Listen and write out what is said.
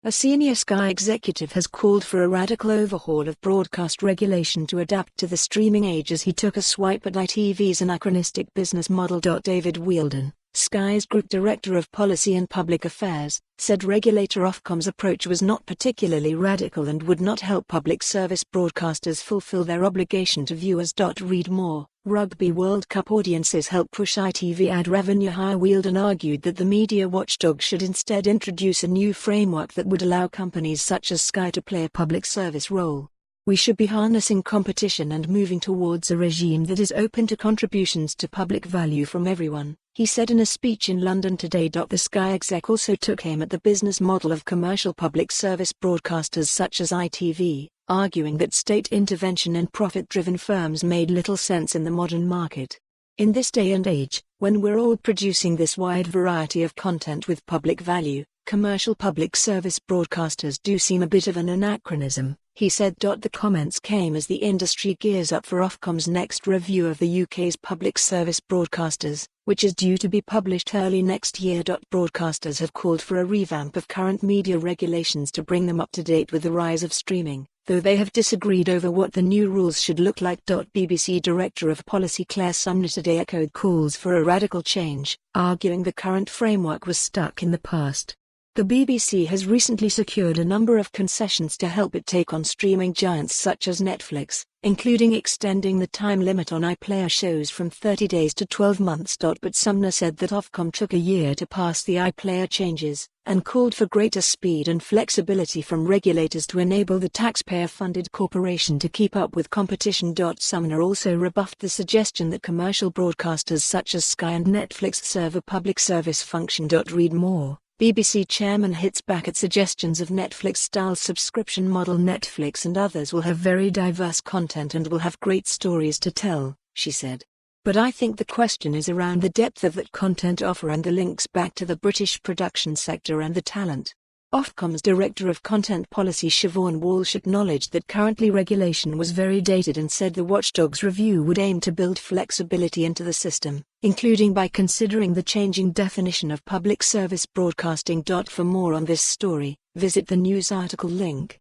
A senior Sky executive has called for a radical overhaul of broadcast regulation to adapt to the streaming age as he took a swipe at ITV's anachronistic business model. David Wheeldon, Sky's Group Director of Policy and Public Affairs, said regulator Ofcom's approach was not particularly radical and would not help public service broadcasters fulfill their obligation to viewers.Read more. Rugby World Cup audiences help push ITV ad revenue. higherWheeldon argued that the media watchdog should instead introduce a new framework that would allow companies such as Sky to play a public service role. We should be harnessing competition and moving towards a regime that is open to contributions to public value from everyone, he said in a speech in London today. The Sky exec also took aim at the business model of commercial public service broadcasters such as ITV, arguing that state intervention and profit-driven firms made little sense in the modern market. In this day and age, when we're all producing this wide variety of content with public value, commercial public service broadcasters do seem a bit of an anachronism, he said. The comments came as the industry gears up for Ofcom's next review of the UK's public service broadcasters, which is due to be published early next year. Broadcasters have called for a revamp of current media regulations to bring them up to date with the rise of streaming, though they have disagreed over what the new rules should look like. BBC Director of Policy Clare Sumner today echoed calls for a radical change, arguing the current framework was stuck in the past. The BBC has recently secured a number of concessions to help it take on streaming giants such as Netflix, including extending the time limit on iPlayer shows from 30 days to 12 months. But Sumner said that Ofcom took a year to pass the iPlayer changes, and called for greater speed and flexibility from regulators to enable the taxpayer-funded corporation to keep up with competition. Sumner also rebuffed the suggestion that commercial broadcasters such as Sky and Netflix serve a public service function. Read more. BBC chairman hits back at suggestions of Netflix-style subscription model. Netflix and others will have very diverse content and will have great stories to tell, she said. But I think the question is around the depth of that content offer and the links back to the British production sector and the talent. Ofcom's Director of Content Policy Siobhan Walsh acknowledged that currently regulation was very dated and said the watchdog's review would aim to build flexibility into the system, including by considering the changing definition of public service broadcasting. For more on this story, visit the news article link.